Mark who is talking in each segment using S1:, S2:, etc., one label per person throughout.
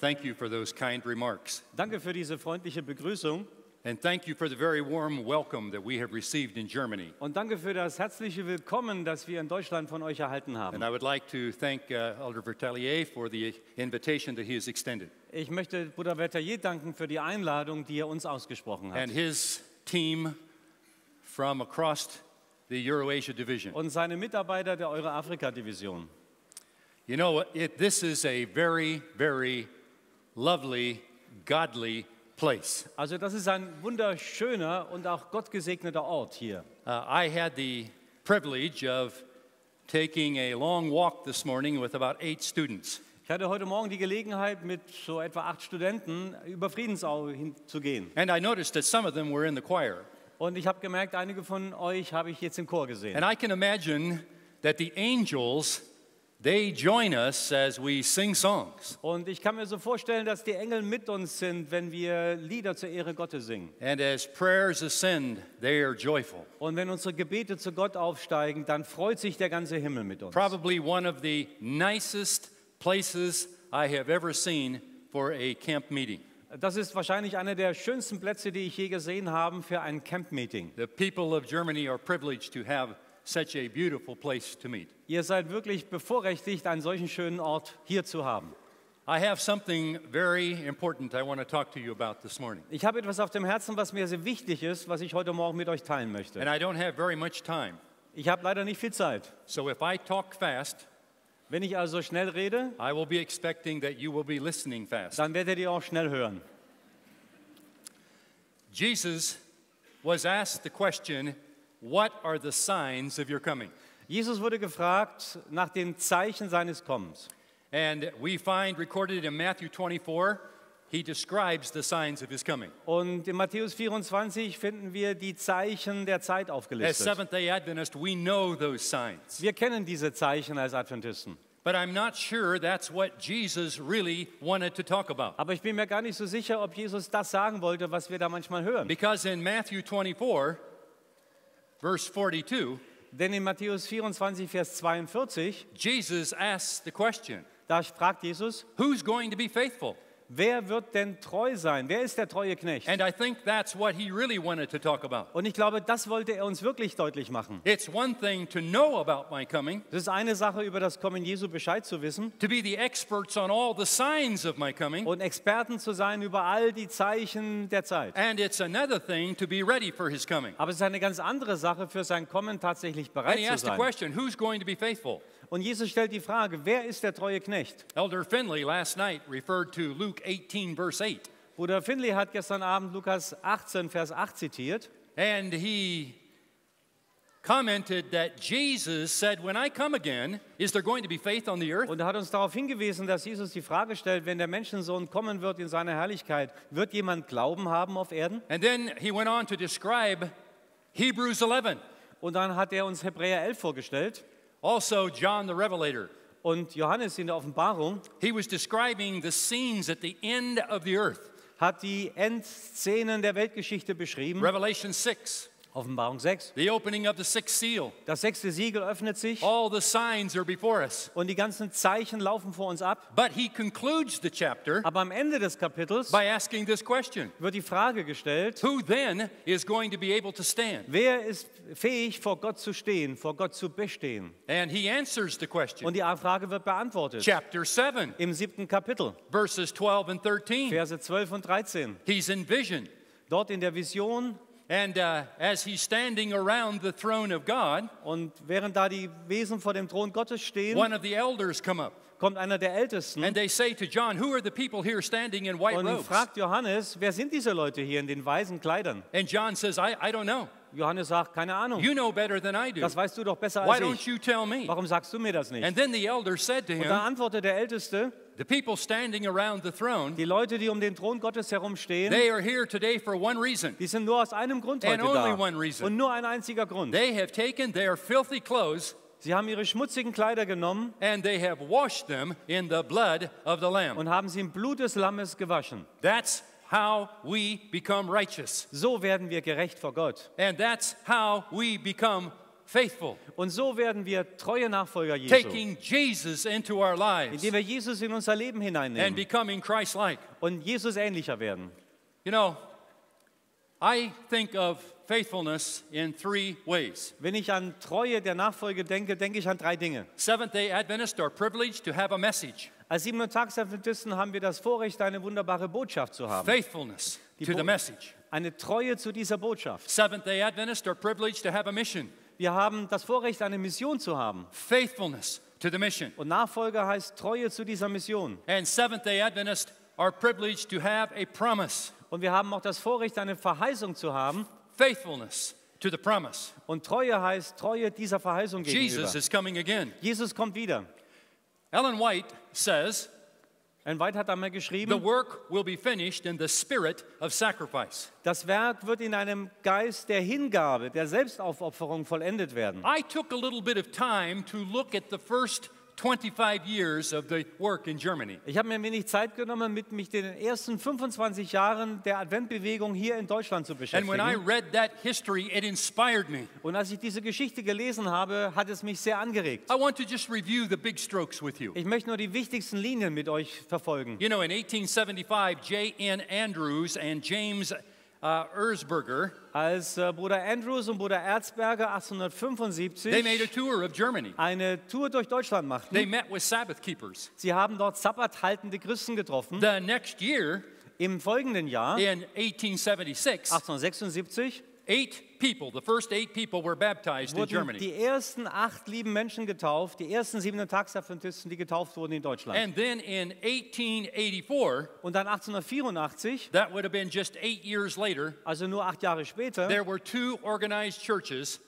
S1: Thank you for those kind remarks.
S2: Danke für diese freundliche Begrüßung
S1: And thank you for the very warm welcome that we have received in Germany.
S2: und danke für das herzliche Willkommen, das wir in Deutschland von euch erhalten haben.
S1: And I would like to thank Elder Vertelier for the invitation that he has extended.
S2: Ich möchte Bruder Vertelier danken für die Einladung, die er uns ausgesprochen hat.
S1: And his team from across the Eurasia Division.
S2: Und seine Mitarbeiter der Euro-Afrika-Division.
S1: You know, this is a very, very lovely, godly place.
S2: Also das ist ein wunderschöner und auch gottgesegneter Ort hier.
S1: I had the privilege of taking a long walk this morning with about 8 students.
S2: Ich hatte heute Morgen die Gelegenheit, mit so etwa 8 Studenten über Friedensau hinzugehen.
S1: And I noticed that some of them were in the choir.
S2: Und ich habe gemerkt, einige von euch habe ich jetzt im Chor gesehen.
S1: And I can imagine that the angels, they join us as we sing songs.
S2: Und ich kann mir so vorstellen, dass die Engel mit uns sind, wenn wir Lieder zur Ehre Gottes singen.
S1: And as prayers ascend, they are joyful.
S2: Und wenn unsere Gebete zu Gott aufsteigen, dann freut sich der ganze Himmel mit uns.
S1: Probably one of the nicest places I have ever seen for a camp meeting.
S2: Das ist wahrscheinlich einer der schönsten Plätze, die ich je gesehen habe für ein Camp-Meeting.
S1: The people of Germany are privileged to have such a beautiful place to meet.
S2: Ihr seid wirklich bevorrechtigt, einen solchen schönen Ort hier zu haben.
S1: I have something very important I want to talk to you about this morning.
S2: Ich habe etwas auf dem Herzen, was mir sehr wichtig ist, was ich heute Morgen mit euch teilen möchte.
S1: And I don't have very much time.
S2: Ich habe leider nicht viel Zeit.
S1: So if I talk fast,
S2: Wenn ich also schnell rede,
S1: I will be expecting that you will be listening fast.
S2: dann werdet ihr auch schnell hören.
S1: Jesus was asked the question, what are the signs of your coming?
S2: Jesus wurde gefragt nach den Zeichen seines Kommens.
S1: And we find recorded in Matthew 24, he describes the signs of his coming.
S2: Und in Matthäus 24 finden wir die Zeichen der Zeit
S1: As
S2: aufgelistet.
S1: Seventh-day Adventists, we know those signs.
S2: Wir kennen diese Zeichen als Adventisten.
S1: But I'm not sure that's what Jesus really wanted to talk about.
S2: Aber ich bin mir gar nicht so sicher, ob Jesus das sagen wollte, was wir da manchmal hören.
S1: Because in Matthew 24, verse 42,
S2: Denn in Matthäus 24, Vers 42,
S1: Jesus asks the question,
S2: da fragt Jesus,
S1: who's going to be faithful?
S2: wer wird denn treu sein? Wer ist der treue Knecht?
S1: And I think that's what he really wanted to talk about.
S2: Und ich glaube, das wollte er uns wirklich deutlich machen.
S1: It's one thing to know about my coming,
S2: Es ist eine Sache, über das Kommen Jesu Bescheid zu wissen
S1: to be the experts on all the signs of my coming,
S2: und Experten zu sein über all die Zeichen der Zeit.
S1: and it's another thing to be ready for his coming.
S2: Aber es ist eine ganz andere Sache, für sein Kommen tatsächlich
S1: And
S2: bereit
S1: he
S2: zu
S1: asked the
S2: sein.
S1: question, who's going to be faithful?
S2: Und Jesus stellt die Frage, wer ist der treue Knecht?
S1: Elder Finley last night referred to Luke 18, verse 8,
S2: Bruder Finley hat gestern Abend Lukas 18, Vers 8 zitiert.
S1: and he commented that Jesus said, when I come again, is there going to be faith on the earth?
S2: Und er hat uns darauf hingewiesen, dass Jesus die Frage stellt, wenn der Menschensohn kommen wird in seiner Herrlichkeit, wird jemand Glauben haben auf Erden?
S1: And then he went on to describe Hebrews 11,
S2: Und dann hat er uns Hebräer 11 vorgestellt
S1: also John the Revelator.
S2: und Johannes in der Offenbarung
S1: He was describing the scenes at the end of the earth.
S2: hat die Endszenen der Weltgeschichte beschrieben.
S1: Revelation 6,
S2: Offenbarung 6.
S1: the opening of the sixth seal.
S2: Das 6. Siegel öffnet sich
S1: All the signs are before us.
S2: und die ganzen Zeichen laufen vor uns ab.
S1: But he concludes the chapter
S2: Aber am Ende des Kapitels
S1: by asking this question,
S2: wird die Frage gestellt,
S1: who then is going to be able to stand?
S2: wer ist fähig, vor Gott zu stehen, vor Gott zu bestehen?
S1: And he answers the question.
S2: Und die Frage wird beantwortet
S1: Chapter 7,
S2: im 7. Kapitel,
S1: verses 12 and 13.
S2: Verse 12 und 13.
S1: He's in vision.
S2: Dort in der Vision
S1: And as he's standing around the throne of God,
S2: und während da die Wesen vor dem Thron Gottes stehen,
S1: one of the elders come up.
S2: kommt einer der Ältesten
S1: And they say to John, who are the people here standing in white
S2: und
S1: robes?
S2: fragt Johannes, wer sind diese Leute hier in den weißen Kleidern?
S1: And John says, I don't know.
S2: Johannes sagt, keine Ahnung,
S1: You know better than I do.
S2: das weißt du doch besser
S1: Why
S2: als
S1: don't
S2: ich.
S1: you tell me?
S2: Warum sagst du mir das nicht?
S1: And then the elder said to
S2: Und da
S1: him,
S2: antwortet der Älteste,
S1: the people standing around the throne,
S2: die Leute, die um den Thron Gottes herumstehen,
S1: they are here today for one reason.
S2: die sind nur aus einem Grund heute
S1: And only
S2: da.
S1: one reason.
S2: Und nur ein einziger Grund.
S1: They have taken their filthy clothes
S2: Sie haben ihre schmutzigen Kleider genommen
S1: and they have washed them in the blood of the Lamb.
S2: und haben sie im Blut des Lammes gewaschen.
S1: That's how we become righteous.
S2: So werden wir gerecht vor Gott.
S1: And that's how we become faithful,
S2: Und so werden wir treue Nachfolger Jesu,
S1: taking Jesus into our lives
S2: indem wir Jesus in unser Leben
S1: and
S2: hineinnehmen
S1: becoming Christ-like.
S2: und Jesus ähnlicher werden.
S1: You know, I think of faithfulness in 3 ways.
S2: Wenn ich an Treue der Nachfolge denke, denke ich an 3 Dinge.
S1: Seventh-day Adventists are privileged to have a message.
S2: Als Siebenten-Tags-Adventisten haben wir das Vorrecht, eine wunderbare Botschaft zu haben.
S1: Faithfulness to the message.
S2: Eine Treue zu dieser Botschaft.
S1: Seventh-day Adventists are privileged to have a mission.
S2: Wir haben das Vorrecht, eine Mission zu haben.
S1: Faithfulness to the mission.
S2: Und Nachfolge heißt Treue zu dieser Mission.
S1: And Seventh-day Adventists are privileged to have a promise.
S2: Und wir haben auch das Vorrecht, eine Verheißung zu haben.
S1: Faithfulness to the promise.
S2: Und Treue heißt Treue dieser Verheißung
S1: Jesus
S2: gegenüber.
S1: is coming again.
S2: Jesus kommt wieder.
S1: Ellen White says,
S2: Ein White hat einmal
S1: the
S2: geschrieben,
S1: work will be finished in the spirit of sacrifice.
S2: das Werk wird in einem Geist der Hingabe, der Selbstaufopferung vollendet werden.
S1: I took a little bit of time to look at the first 25 years of the work in Germany.
S2: Ich habe mir ein wenig Zeit genommen, mit mich den ersten 25 Jahren der Adventbewegung hier in Deutschland zu
S1: And when I
S2: beschäftigen.
S1: read that history, it inspired me.
S2: Und als ich diese Geschichte gelesen habe, hat es mich sehr angeregt.
S1: I want to just review the big strokes with you.
S2: Ich möchte nur die wichtigsten Linien mit euch verfolgen.
S1: You know, in 1875, J.N. Andrews and James Erzberger,
S2: Als Bruder Andrews und Bruder Erzberger
S1: they made a
S2: 1875
S1: tour of Germany.
S2: eine Tour durch Deutschland
S1: They
S2: machten,
S1: met with Sabbath keepers.
S2: sie haben dort sabbathaltende Christen getroffen.
S1: The next year,
S2: Im folgenden Jahr,
S1: in 1876,
S2: 1876,
S1: 8 people, the first 8 people were baptized in
S2: wurden
S1: Germany.
S2: die ersten 8 lieben Menschen getauft, die ersten Siebenten-Tags-Adventisten, die getauft wurden in Deutschland.
S1: And then in 1884,
S2: Und dann 1884,
S1: that would have been just 8 years later,
S2: also nur 8 Jahre später,
S1: there were 2 organized churches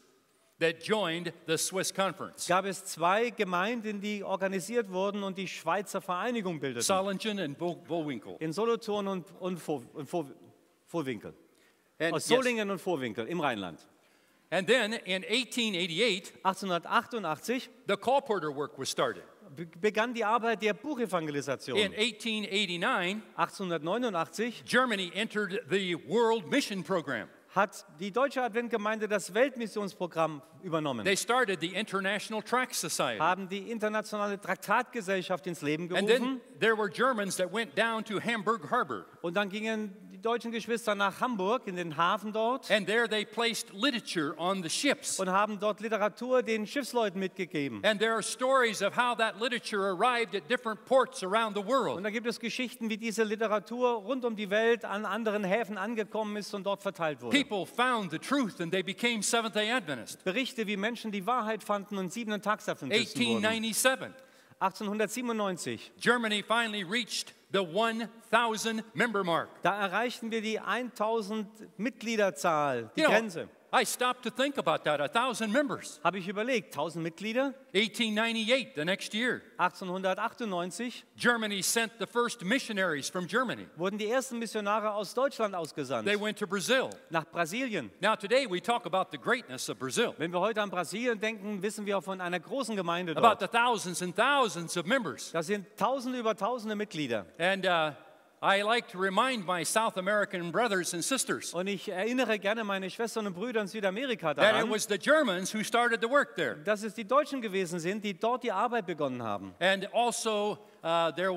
S1: that joined the Swiss Conference.
S2: gab es 2 Gemeinden, die organisiert wurden und die Schweizer Vereinigung bildeten.
S1: Solingen and Vollwinkel.
S2: In Solothurn und Vorwinkel.
S1: And,
S2: Aus
S1: yes.
S2: Solingen und Vorwinkel im Rheinland.
S1: And then in 1888,
S2: 1888
S1: the colporteur work was started.
S2: begann die Arbeit der Buchevangelisation.
S1: In 1889,
S2: 1889
S1: Germany entered the World Mission Program.
S2: hat die Deutsche Adventgemeinde das Weltmissionsprogramm übernommen,
S1: They started the International Tract Society.
S2: haben die internationale Traktatgesellschaft ins Leben
S1: And
S2: gerufen
S1: then there were Germans that went down to Hamburg Harbor.
S2: und dann gingen die deutschen Geschwister nach Hamburg in den Hafen dort
S1: And there they placed literature on the ships.
S2: und haben dort Literatur den Schiffsleuten mitgegeben.
S1: And there are stories of how that literature arrived at different ports around the
S2: Und
S1: world.
S2: da gibt es Geschichten, wie diese Literatur rund um die Welt an anderen Häfen angekommen ist und dort verteilt wurde.
S1: People found the truth and they became Seventh-day Adventists.
S2: Berichte, wie Menschen die Wahrheit fanden und Siebenten-Tags-Adventisten wurden.
S1: 1897,
S2: 1897,
S1: Germany finally reached the 1,000 member mark.
S2: da erreichten wir die 1000 Mitgliederzahl, die
S1: You know,
S2: Grenze.
S1: I stopped to think about that, 1,000 members.
S2: Habe ich überlegt, 1000 Mitglieder?
S1: 1898, the next year,
S2: 1898
S1: Germany sent the first missionaries from Germany.
S2: wurden die ersten Missionare aus Deutschland ausgesandt,
S1: They went to Brazil.
S2: nach Brasilien.
S1: Now today we talk about the greatness of Brazil,
S2: Wenn wir heute an Brasilien denken, wissen wir von einer großen Gemeinde
S1: about
S2: dort.
S1: the thousands and thousands of members.
S2: Das sind Tausende über Tausende Mitglieder.
S1: And I like to remind my South American brothers and sisters
S2: Und ich erinnere gerne meine Schwestern und Brüder in Südamerika
S1: that it
S2: daran,
S1: was the Germans who started the work there.
S2: dass es die Deutschen gewesen sind, die dort die Arbeit begonnen haben.
S1: And also there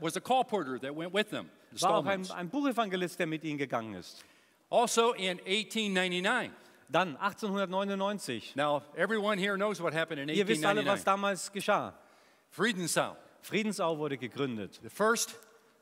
S1: was a colporteur that went with them.
S2: Es war auch
S1: Stallmans.
S2: ein Buchevangelist, der mit ihnen gegangen ist.
S1: Also in 1899.
S2: Dann 1899.
S1: Now everyone here knows what happened in
S2: Ihr wisst alle, was
S1: 1899.
S2: damals geschah.
S1: Friedensau,
S2: Friedensau wurde gegründet.
S1: the first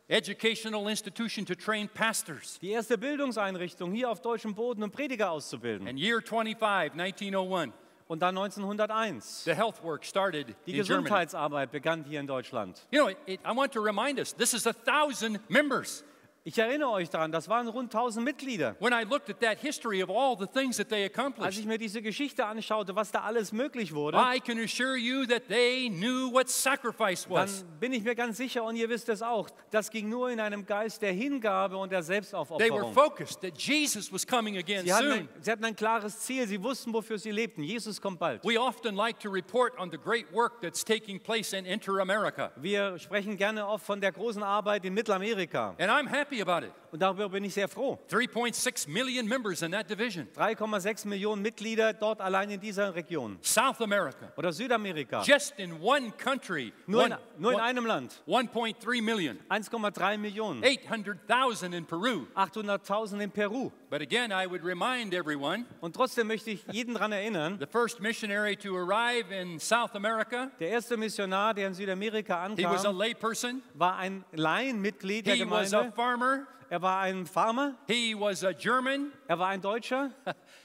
S1: educational institution to train pastors.
S2: Die erste Bildungseinrichtung hier auf deutschem Boden, um Prediger auszubilden.
S1: And year 25, 1901,
S2: Und dann 1901.
S1: the health work started
S2: Die
S1: in Germany.
S2: Gesundheitsarbeit begann hier in Deutschland.
S1: You know, I want to remind us, this is 1,000 members.
S2: Ich erinnere euch daran, das waren rund 1000 Mitglieder.
S1: When I looked at that history of all the things that they
S2: Als
S1: accomplished,
S2: ich mir diese Geschichte anschaute, was da alles möglich wurde,
S1: I can assure you that they knew what sacrifice was.
S2: dann bin ich mir ganz sicher, und ihr wisst es auch, das ging nur in einem Geist der Hingabe und der
S1: They were
S2: Selbstaufopferung.
S1: focused that Jesus was coming again
S2: Sie hatten,
S1: soon.
S2: sie hatten ein klares Ziel, sie wussten, wofür sie lebten. Jesus kommt bald.
S1: We often like to report on the great work that's taking place in Inter-America.
S2: Wir sprechen gerne oft von der großen Arbeit in Mittelamerika.
S1: And I'm happy happy about it.
S2: Und darüber bin ich sehr froh.
S1: 3.6 million members in that division.
S2: 3,6 Millionen Mitglieder dort allein in dieser Region.
S1: South America,
S2: Oder Südamerika.
S1: just in one country,
S2: Nur in einem Land.
S1: 1.3 million.
S2: 1,3 Millionen.
S1: 800,000 in Peru.
S2: 800.000 in Peru.
S1: But again, I would remind everyone,
S2: Und trotzdem möchte ich jeden daran erinnern,
S1: the first missionary to arrive in South America,
S2: der erste Missionar, der in Südamerika
S1: he was a
S2: ankam,
S1: layperson.
S2: war ein Laienmitglied der
S1: He was a
S2: Gemeinde.
S1: farmer.
S2: Er war ein Farmer,
S1: He was a German.
S2: er war ein Deutscher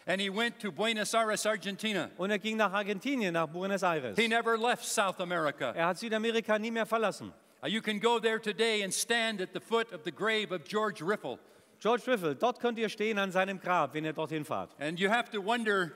S1: And he went to Buenos Aires, Argentina.
S2: und er ging nach Argentinien, nach Buenos Aires.
S1: He never left South America.
S2: Er hat Südamerika nie mehr verlassen.
S1: You can go there today and stand at the foot of the grave of George Riffle.
S2: George Riffle, dort könnt ihr stehen an seinem Grab, wenn ihr dorthin fahrt.
S1: And you have to wonder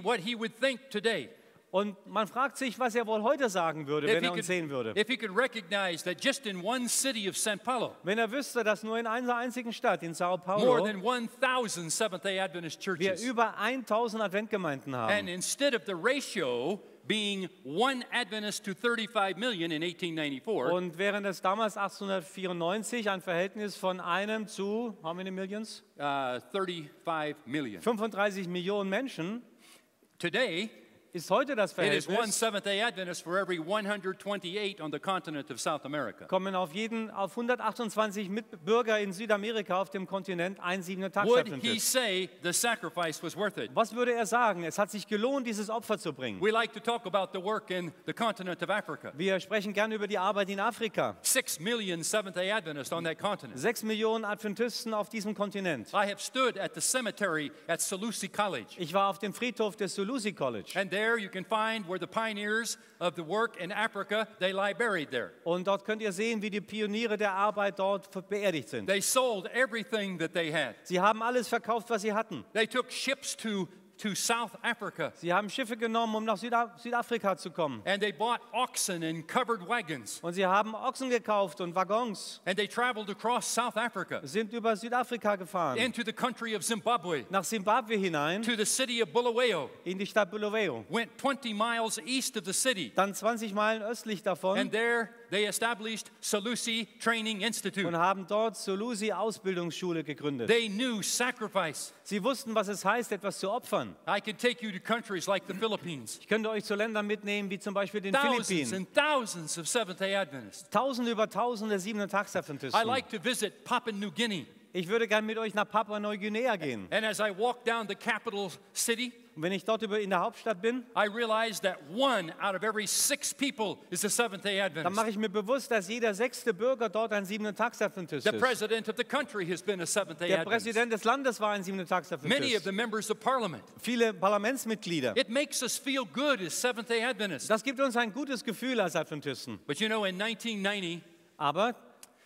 S1: what he would think today.
S2: Und man fragt sich, was er wohl heute sagen würde, wenn er uns sehen würde.
S1: If he could recognize that just in one city of São Paulo,
S2: Wenn er wüsste, dass nur in einer einzigen Stadt, in Sao
S1: more
S2: Paulo,
S1: than 1,000 Seventh-day Adventist
S2: wir
S1: churches.
S2: über 1000 Adventgemeinden
S1: And
S2: haben.
S1: instead of the ratio being one Adventist to 35 million in 1894,
S2: Und während es damals 1894 ein Verhältnis von einem zu, how many millions?
S1: 35 million.
S2: 35 Millionen Menschen,
S1: Today,
S2: ist heute das
S1: it is one
S2: Verhältnis.
S1: Seventh-day Adventist for every 128 on the continent of South America.
S2: Kommen auf 128 Bürger in Südamerika auf dem Kontinent ein
S1: Would he
S2: Siebenten-Tags-Adventist.
S1: say the sacrifice was worth it?
S2: Was würde er sagen? Es hat sich gelohnt, dieses Opfer zu bringen.
S1: We like to talk about the work in the continent of Africa.
S2: Wir sprechen gerne über die Arbeit in Afrika.
S1: 6 million Seventh-day Adventists on that continent.
S2: 6 Millionen Adventisten auf diesem Kontinent.
S1: I have stood at the cemetery at Salusi College.
S2: Ich war auf dem Friedhof des Sulusi College.
S1: And there you can find where the pioneers of the work in Africa, they lie buried there.
S2: Und dort könnt ihr sehen, wie die Pioniere der Arbeit dort beerdigt sind.
S1: They sold everything that they had.
S2: Sie haben alles verkauft, was sie hatten.
S1: They took ships to South Africa.
S2: Sie haben Schiffe genommen, um nach Südafrika zu kommen.
S1: And they bought oxen and covered wagons.
S2: Und sie haben Ochsen gekauft und Waggons,
S1: And they traveled across South Africa
S2: sind über Südafrika gefahren,
S1: into the country of Zimbabwe,
S2: nach Simbabwe hinein,
S1: to the city of Bulawayo,
S2: in die Stadt Bulawayo.
S1: went 20 miles east of the city.
S2: Dann 20 Meilen östlich davon
S1: And there they established Salusi Training Institute.
S2: und haben dort Sulusi Ausbildungsschule gegründet.
S1: They knew sacrifice.
S2: Sie wussten, was es heißt, etwas zu opfern.
S1: I could take you to countries like the Philippines.
S2: Ich könnte euch zu Ländern mitnehmen, wie zum Beispiel den
S1: Thousands
S2: Philippinen.
S1: and thousands of Seventh-day Adventists.
S2: Tausende über Tausende
S1: I
S2: Siebenten-Tags-Adventisten.
S1: like to visit Papua New Guinea.
S2: Ich würde gern mit euch nach Papua-Neuguinea gehen.
S1: And as I walk down the capital city,
S2: Und wenn ich dort in der Hauptstadt bin,
S1: I realize that 1 out of every 6 people is a Seventh-day
S2: dann mache
S1: Adventist.
S2: ich mir bewusst, dass jeder 6. Bürger dort ein Siebenten-Tags-Adventist
S1: The
S2: ist.
S1: president of the country has been a Seventh-day
S2: Der
S1: Adventist.
S2: Präsident des Landes war ein
S1: Many of
S2: Siebenten-Tags-Adventist.
S1: the members of parliament.
S2: Viele Parlamentsmitglieder.
S1: It makes us feel good as Seventh-day Adventists.
S2: Das gibt uns ein gutes Gefühl als Adventisten.
S1: But you know, in 1990,
S2: Aber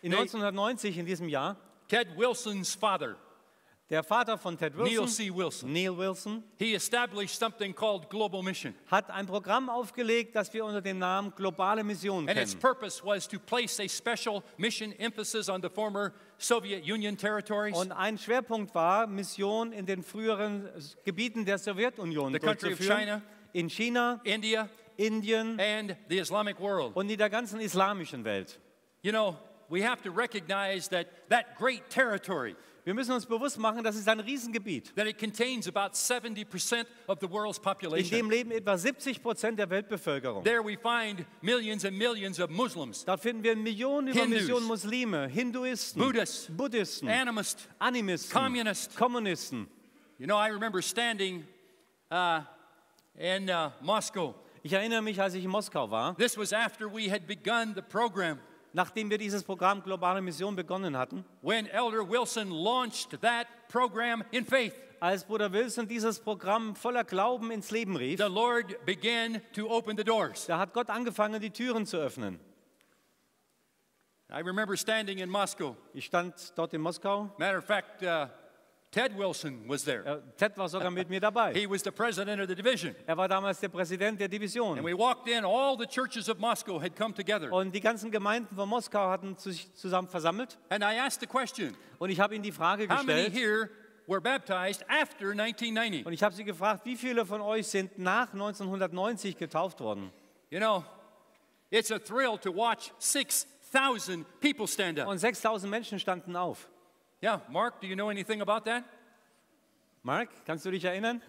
S2: in
S1: Nee.
S2: 1990, in diesem Jahr,
S1: Ted Wilson's father,
S2: der Vater von Ted
S1: Neil
S2: Wilson,
S1: C. Wilson,
S2: Neil Wilson,
S1: he established something called Global Mission.
S2: hat ein Programm aufgelegt, das wir unter dem Namen Globale Mission
S1: And its
S2: kennen.
S1: purpose was to place a special mission emphasis on the former Soviet Union territories,
S2: Und ein Schwerpunkt war, Mission in den früheren Gebieten der Sowjetunion
S1: the country of
S2: durchzuführen.
S1: China,
S2: In China,
S1: India,
S2: Indien
S1: and the Islamic world.
S2: und in der ganzen islamischen Welt.
S1: You know, we have to recognize that great territory,
S2: Wir müssen uns bewusst machen, das ist ein Riesengebiet.
S1: that it contains about 70% of the world's
S2: In
S1: population.
S2: dem leben etwa 70% der Weltbevölkerung.
S1: There we find millions and millions of Muslims,
S2: Dort finden wir Millionen über
S1: Hindus,
S2: Millionen Muslime, Hinduisten,
S1: Buddhists,
S2: Buddhisten,
S1: animists.
S2: Animisten,
S1: Communists.
S2: Kommunisten.
S1: You know, I remember standing in Moscow.
S2: Ich erinnere mich, als ich in Moskau war,
S1: This was after we had begun the program,
S2: nachdem wir dieses Programm Globale Mission begonnen hatten,
S1: when Elder Wilson launched that program in faith.
S2: als Bruder Wilson dieses Programm voller Glauben ins Leben rief,
S1: The Lord began to open the doors.
S2: da hat Gott angefangen, die Türen zu öffnen.
S1: I remember standing in Moscow.
S2: Ich stand dort in Moskau.
S1: Matter of fact, Ted Wilson was there.
S2: Ted war sogar mit mir dabei.
S1: He was the president of the division.
S2: Er war damals der Präsident der
S1: And
S2: Division.
S1: we walked in, all the churches of Moscow had come together.
S2: Und die ganzen Gemeinden von Moskau hatten sich zusammen versammelt.
S1: And I asked the question,
S2: Und ich habe ihnen die Frage
S1: how many
S2: gestellt.
S1: here were baptized after 1990?
S2: Und ich habe sie gefragt, wie viele von euch sind nach 1990 getauft worden?
S1: You know, it's a thrill to watch 6,000 people stand up.
S2: Und 6.000 Menschen standen auf.
S1: Yeah, Mark, do you know anything about that?
S2: Mark, kannst du dich erinnern?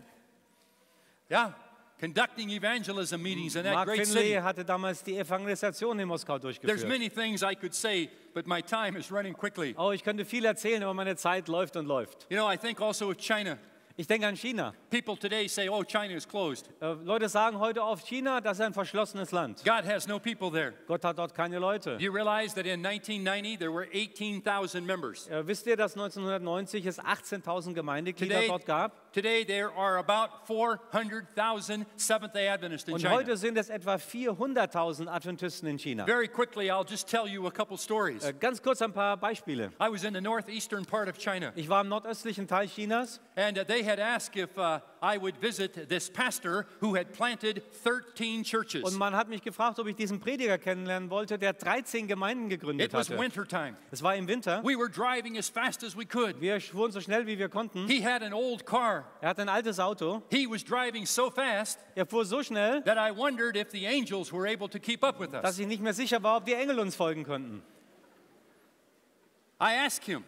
S1: Yeah, conducting evangelism meetings in that
S2: Mark
S1: great
S2: Finley
S1: city.
S2: hatte damals die Evangelisation in Moskau
S1: There's
S2: durchgeführt.
S1: many things I could say, but my time is running quickly.
S2: Oh, ich könnte viel erzählen, aber meine Zeit läuft und läuft.
S1: You know, I think also of China.
S2: Ich denke an China.
S1: People today say, oh, China is closed.
S2: Leute sagen heute oft, China, das ist ein verschlossenes Land.
S1: God has no people there.
S2: Gott hat dort keine Leute.
S1: Do you realize that in 1990 there were 18,000 members?
S2: Wisst ihr, dass 1990 es 18.000 Gemeindeglieder dort gab?
S1: Today there are about 400,000 Seventh-day Adventists in
S2: Und
S1: China.
S2: heute sind es etwa 400.000 Adventisten in China.
S1: Very quickly, I'll just tell you a couple stories.
S2: Ganz kurz ein paar Beispiele.
S1: I was in the northeastern part of China,
S2: Ich war im nordöstlichen Teil Chinas
S1: and they had asked if I would visit this pastor who had planted 13 churches.
S2: und man hat mich gefragt, ob ich diesen Prediger kennenlernen wollte, der 13 Gemeinden gegründet
S1: It was
S2: hatte.
S1: wintertime.
S2: Es war im Winter.
S1: We were driving as fast as we could.
S2: Wir fuhren so schnell, wie wir konnten.
S1: He had an old car.
S2: Er hatte ein altes Auto.
S1: He was driving so fast
S2: Er fuhr so schnell,
S1: that I wondered if the angels were able to keep up with
S2: dass
S1: us.
S2: ich nicht mehr sicher war, ob die Engel uns folgen konnten.
S1: I asked him,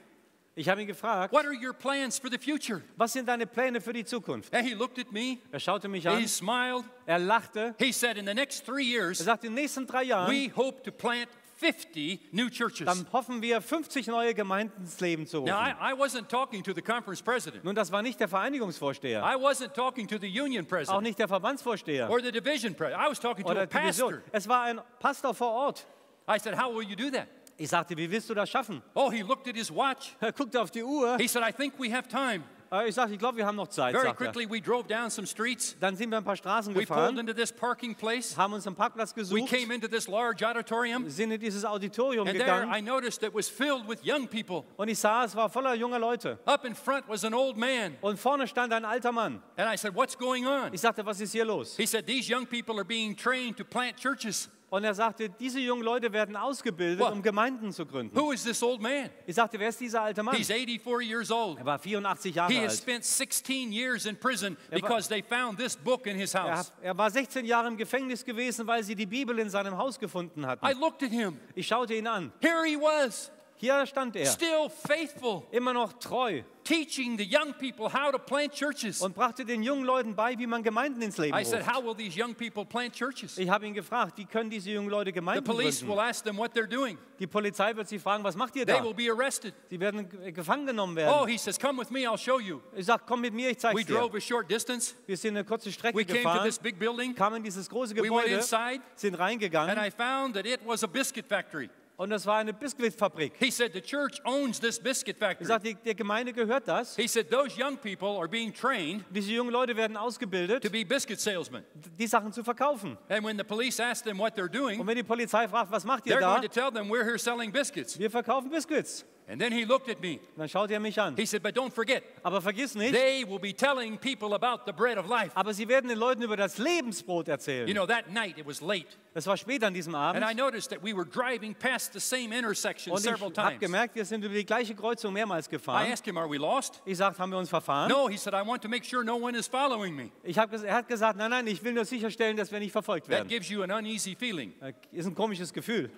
S2: Ich habe ihn gefragt,
S1: what are your plans for the future?
S2: was sind deine Pläne für die Zukunft?
S1: And he looked at me,
S2: Er schaute mich
S1: he
S2: an,
S1: smiled,
S2: er lachte.
S1: he said, in the next 3
S2: Er
S1: years,
S2: sagte, in den nächsten 3 Jahren,
S1: we hope to plant 50 new churches.
S2: dann hoffen wir, 50 neue Gemeinden ins Leben zu
S1: Now,
S2: rufen.
S1: I wasn't talking to the conference president.
S2: Nun, das war nicht der Vereinigungsvorsteher,
S1: I wasn't talking to the union
S2: auch
S1: president
S2: nicht der Verbandsvorsteher
S1: or the division president. I was talking to
S2: oder
S1: a
S2: Division.
S1: pastor.
S2: Es war ein Pastor vor Ort.
S1: I said, how will you do that?
S2: Ich sagte, wie willst du das schaffen?
S1: Oh, he looked at his watch.
S2: Er guckte auf die Uhr.
S1: He said, I think we have time.
S2: Ich sagte, ich glaube, wir haben noch Zeit,
S1: Very
S2: sagte er.
S1: quickly, we drove down some streets.
S2: Dann sind wir ein paar Straßen
S1: We pulled
S2: gefahren,
S1: into this parking place.
S2: haben uns einen Parkplatz
S1: We
S2: gesucht,
S1: came into this large auditorium.
S2: sind in dieses Auditorium
S1: And there
S2: gegangen
S1: I noticed it was filled with young people.
S2: und ich sah, es war voller junger Leute.
S1: Up in front was an old man.
S2: Und vorne stand ein alter Mann.
S1: And I said, what's going on?
S2: Ich sagte, was ist hier los?
S1: He said, these young people are being trained to plant churches.
S2: Und er sagte, diese jungen Leute werden ausgebildet,
S1: What?
S2: um Gemeinden zu gründen.
S1: Who is this old man?
S2: Ich sagte, wer ist dieser alte Mann?
S1: He's 84 years old.
S2: Er war 84 Jahre
S1: He has
S2: alt.
S1: spent 16 years in prison because they found this book in his house.
S2: Er war 16 Jahre im Gefängnis gewesen, weil sie die Bibel in seinem Haus gefunden hatten.
S1: I looked at him.
S2: Ich schaute ihn an.
S1: Here he was,
S2: Hier stand er,
S1: still faithful,
S2: immer noch treu
S1: teaching the young people how to plant churches.
S2: und brachte den jungen Leuten bei, wie man Gemeinden ins Leben
S1: I said,
S2: ruft.
S1: how will these young people plant churches?
S2: Ich habe ihn gefragt, wie können diese jungen Leute
S1: The
S2: Gemeinden
S1: police will
S2: gründen?
S1: ask them what they're doing.
S2: Die Polizei wird sie fragen, was macht ihr
S1: They
S2: da?
S1: will be arrested.
S2: Sie werden gefangen genommen
S1: Oh,
S2: werden.
S1: he says, come with me, I'll show you.
S2: Ich sage, komm mit mir, ich
S1: We
S2: zeig's dir.
S1: drove a short distance.
S2: Wir sind eine kurze Strecke
S1: We came to
S2: gefahren,
S1: this big building.
S2: kamen in dieses große
S1: We went
S2: Gebäude,
S1: inside,
S2: sind
S1: and
S2: reingegangen
S1: I found that it was a biscuit factory.
S2: und es war eine Biskuitfabrik.
S1: He said, the church owns this biscuit
S2: Ich
S1: factory.
S2: sagte, der Gemeinde gehört das.
S1: He said, those young people are being trained
S2: Diese jungen Leute werden
S1: to
S2: ausgebildet,
S1: be biscuit salesmen.
S2: die Sachen zu verkaufen.
S1: And when the police ask them what they're
S2: Und
S1: doing,
S2: wenn die Polizei fragt, was macht ihr
S1: they're
S2: da?
S1: going to tell them, we're here selling biscuits.
S2: Wir verkaufen Biscuits.
S1: And then he looked at me.
S2: Dann schaut er mich an.
S1: He said, but don't forget,
S2: Aber vergiss nicht,
S1: they will be telling people about the bread of life.
S2: aber sie werden den Leuten über das Lebensbrot
S1: You
S2: erzählen.
S1: know, that night it was late.
S2: Es war spät an diesem
S1: And I
S2: Abend
S1: noticed that we were driving past the same intersection
S2: und ich
S1: several
S2: habe
S1: times.
S2: gemerkt, wir sind über die gleiche Kreuzung mehrmals
S1: I
S2: gefahren.
S1: asked him, are we lost?
S2: Ich sagte, haben wir uns verfahren?
S1: No, he said, I want to make sure no one is following me.
S2: Er hat gesagt, nein, nein, ich will nur sicherstellen, dass wir nicht verfolgt
S1: That
S2: werden.
S1: gives you an uneasy feeling.
S2: Ist ein komisches Gefühl.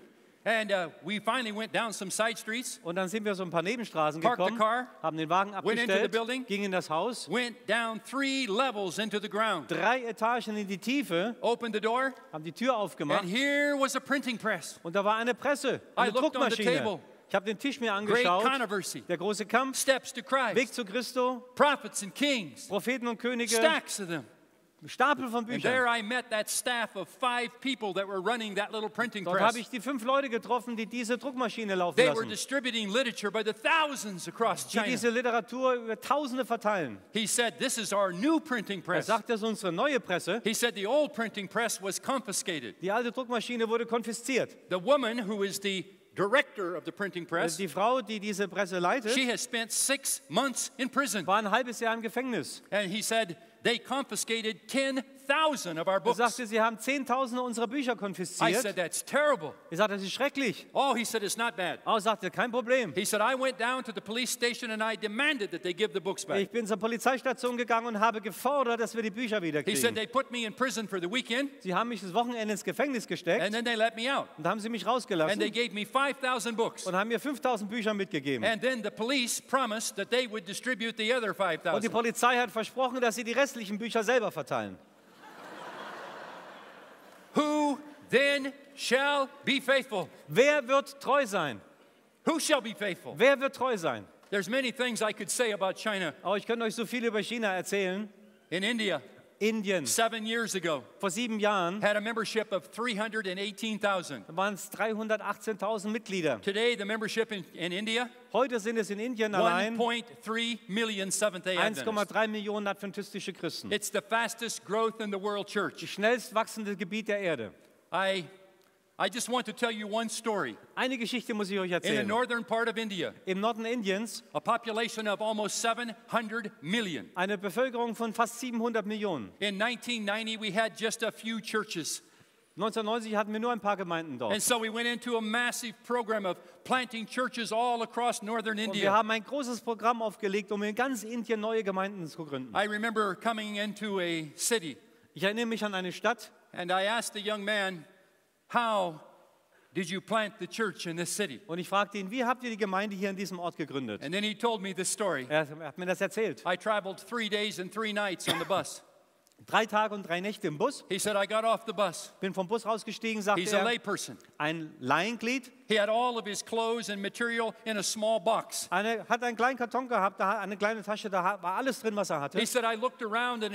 S1: And we finally went down some side streets,
S2: Und dann sind wir so ein paar Nebenstraßen
S1: Parked the
S2: gekommen,
S1: car,
S2: haben den Wagen
S1: went into the
S2: abgestellt,
S1: building,
S2: gingen in das Haus,
S1: went down 3 levels into the ground,
S2: 3 Etagen in die Tiefe,
S1: opened the door,
S2: haben die Tür aufgemacht
S1: and here was a printing press.
S2: und da war eine Presse, eine
S1: I looked on the
S2: Druckmaschine.
S1: table.
S2: Ich habe den Tisch mir
S1: Great
S2: angeschaut,
S1: controversy,
S2: der große Kampf,
S1: steps to
S2: Weg
S1: Christ,
S2: zu Christo,
S1: prophets and kings,
S2: Propheten und Könige,
S1: stacks of them.
S2: Stapel von
S1: And
S2: Büchern.
S1: there I met that staff of 5 people that were running that little printing
S2: Dort
S1: press.
S2: habe ich die 5 Leute getroffen, die diese Druckmaschine laufen
S1: They were
S2: lassen,
S1: distributing literature by the thousands across
S2: die
S1: China.
S2: diese Literatur über Tausende verteilen.
S1: He said, this is our new printing
S2: Er
S1: press.
S2: sagt, das ist unsere neue Presse.
S1: He said the old printing press was confiscated.
S2: Die alte Druckmaschine wurde konfisziert.
S1: The woman who is the director of the printing press,
S2: Die Frau, die diese Presse leitet,
S1: she has spent 6 months in prison.
S2: war ein halbes Jahr im Gefängnis.
S1: And he said they confiscated 10,000 of our
S2: Er
S1: books.
S2: sagte, sie haben Zehntausende unserer Bücher
S1: I
S2: konfisziert.
S1: said, that's terrible.
S2: Ich sagte, das ist schrecklich.
S1: Oh, he said, it's not bad.
S2: Er sagte, kein Problem.
S1: He said, I went down to the police station and I demanded that they give the books back.
S2: Ich bin zur Polizeistation gegangen und habe gefordert, dass wir die Bücher wieder
S1: He said,
S2: kriegen.
S1: they put me in prison for the weekend
S2: Sie haben mich das Wochenende ins Gefängnis gesteckt
S1: and then they let me out.
S2: und da haben sie mich
S1: And they
S2: rausgelassen
S1: gave me 5,000 books.
S2: und haben mir 5.000 Bücher mitgegeben.
S1: And then the police promised that they would distribute the other
S2: Und die
S1: 5,000.
S2: Polizei hat versprochen, dass sie die restlichen Bücher selber verteilen.
S1: Who then shall be faithful?
S2: Wer wird treu sein?
S1: Who shall be faithful?
S2: Wer wird treu sein?
S1: There's many things I could say about China.
S2: Aber ich könnte euch so viel über China erzählen.
S1: In India,
S2: Indien,
S1: 7 years ago,
S2: vor 7 Jahren
S1: had a membership of 318,000.
S2: waren es 318.000 Mitglieder.
S1: Today, the membership in India,
S2: Heute sind es in Indien allein
S1: 1.3 million Seventh-day Adventists.
S2: 1,3 Millionen adventistische Christen.
S1: It's the fastest growth in the world
S2: Das
S1: church.
S2: schnellst wachsende Gebiet der Erde.
S1: I just want to tell you one story.
S2: Eine Geschichte muss ich euch
S1: In the
S2: erzählen.
S1: northern part of India,
S2: Im Norden Indiens
S1: a population of almost 700 million.
S2: eine Bevölkerung von fast 700 Millionen.
S1: In 1990, we had just a few churches.
S2: 1990 hatten wir nur ein paar Gemeinden dort.
S1: And so we went into a massive program of planting churches all across northern
S2: Und wir
S1: India.
S2: haben ein großes Programm aufgelegt, um in ganz Indien neue Gemeinden zu gründen.
S1: I remember coming into a city
S2: Ich erinnere mich an eine Stadt
S1: and I asked the young man, how did you plant the church in this city?
S2: und ich fragte ihn, wie habt ihr die Gemeinde hier in diesem Ort gegründet?
S1: And then he told me this story.
S2: Er hat mir das erzählt.
S1: I traveled 3 days and 3 nights on the bus.
S2: 3 Tage und 3 Nächte im Bus,
S1: He said, I got off the bus.
S2: bin vom Bus rausgestiegen, sagte
S1: He's a
S2: er,
S1: layperson.
S2: ein Laienglied,
S1: He had all of his clothes and material in a small box.
S2: hat einen kleinen Karton gehabt, da eine kleine Tasche, da war alles drin, was er hatte.
S1: He said, I looked around and